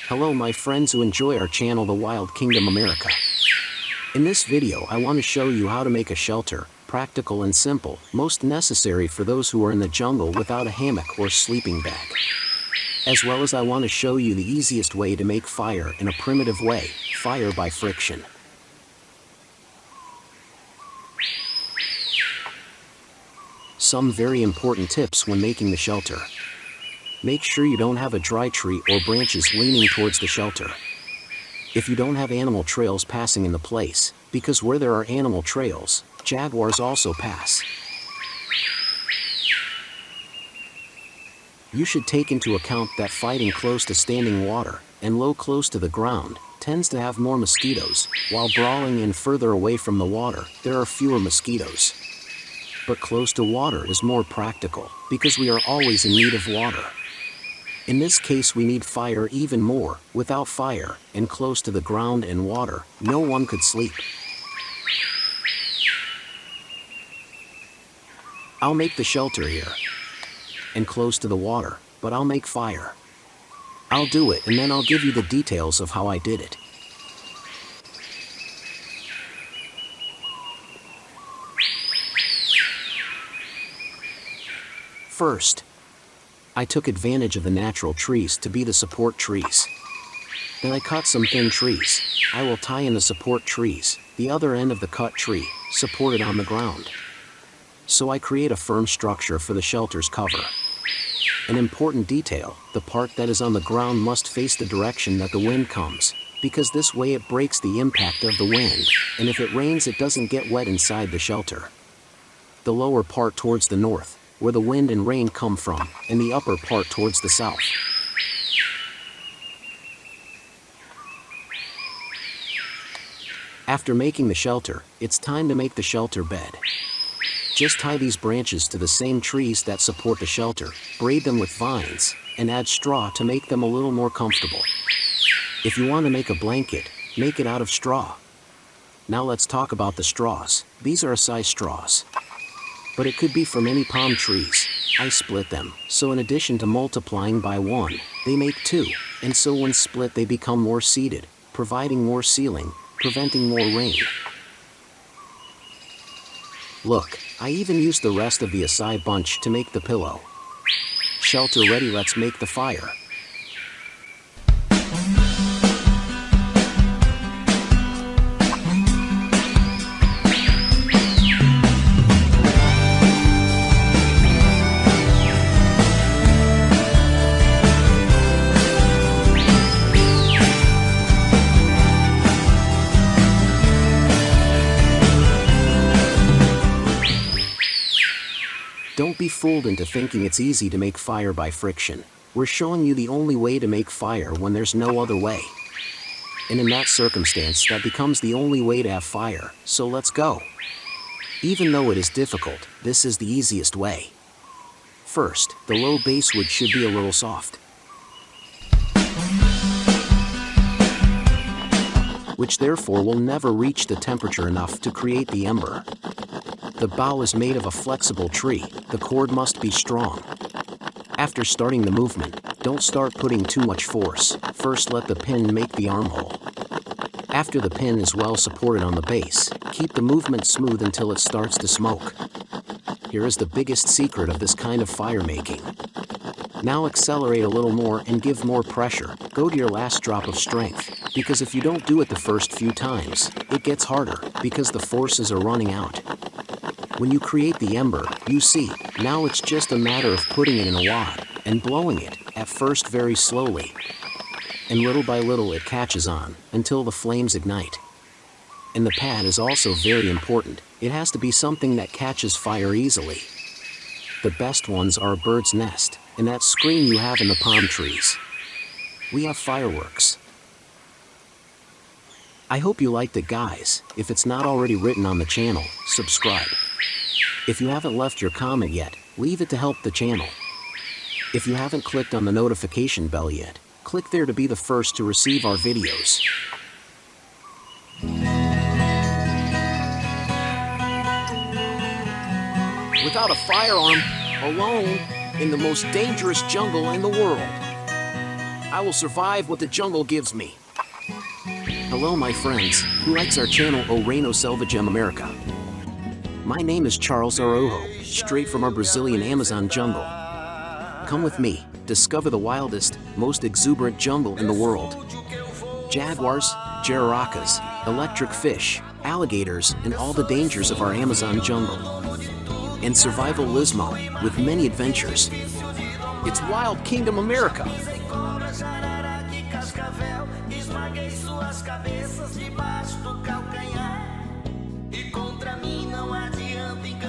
Hello my friends who enjoy our channel The Wild Kingdom America. In this video I want to show you how to make a shelter, practical and simple, most necessary for those who are in the jungle without a hammock or sleeping bag. As well as I want to show you the easiest way to make fire in a primitive way, fire by friction. Some very important tips when making the shelter. Make sure you don't have a dry tree or branches leaning towards the shelter. If you don't have animal trails passing in the place, because where there are animal trails, jaguars also pass. You should take into account that fighting close to standing water, and low close to the ground, tends to have more mosquitoes, while brawling in further away from the water, there are fewer mosquitoes. But close to water is more practical, because we are always in need of water. In this case we need fire even more. Without fire, and close to the ground and water, no one could sleep. I'll make the shelter here, and close to the water, but I'll make fire. I'll do it and then I'll give you the details of how I did it. First, I took advantage of the natural trees to be the support trees. Then I cut some thin trees. I will tie in the support trees, the other end of the cut tree, supported on the ground. So I create a firm structure for the shelter's cover. An important detail, the part that is on the ground must face the direction that the wind comes, because this way it breaks the impact of the wind, and if it rains it doesn't get wet inside the shelter. The lower part towards the north, where the wind and rain come from, and the upper part towards the south. After making the shelter, it's time to make the shelter bed. Just tie these branches to the same trees that support the shelter, braid them with vines, and add straw to make them a little more comfortable. If you want to make a blanket, make it out of straw. Now let's talk about the straws. These are acai straws, but it could be from any palm trees. I split them, so in addition to multiplying by 1, they make 2, and so when split they become more seated, providing more ceiling, preventing more rain. Look, I even used the rest of the acai bunch to make the pillow. Shelter ready, let's make the fire. Don't be fooled into thinking it's easy to make fire by friction. We're showing you the only way to make fire when there's no other way. And in that circumstance, that becomes the only way to have fire, so let's go. Even though it is difficult, this is the easiest way. First, the low base wood should be a little soft, which therefore will never reach the temperature enough to create the ember. The bough is made of a flexible tree, the cord must be strong. After starting the movement, don't start putting too much force, first let the pin make the armhole. After the pin is well supported on the base, keep the movement smooth until it starts to smoke. Here is the biggest secret of this kind of fire making. Now accelerate a little more and give more pressure, go to your last drop of strength, because if you don't do it the first few times, it gets harder, because the forces are running out. When you create the ember, you see, now it's just a matter of putting it in a wad, and blowing it, at first very slowly. And little by little it catches on, until the flames ignite. And the pad is also very important, it has to be something that catches fire easily. The best ones are a bird's nest, and that screen you have in the palm trees. We have fireworks. I hope you liked it guys. If it's not already written on the channel, subscribe. If you haven't left your comment yet, leave it to help the channel. If you haven't clicked on the notification bell yet, click there to be the first to receive our videos. Without a firearm, alone, in the most dangerous jungle in the world. I will survive what the jungle gives me. Hello my friends, who likes our channel O Reino Selvagem America. My name is Charles Araujo, straight from our Brazilian Amazon jungle. Come with me, discover the wildest, most exuberant jungle in the world. Jaguars, jararacas, electric fish, alligators, and all the dangers of our Amazon jungle. And survivalismo, with many adventures. It's Wild Kingdom America. Esmaguei suas cabeças debaixo do calcanhar. E contra mim não adianta enganar.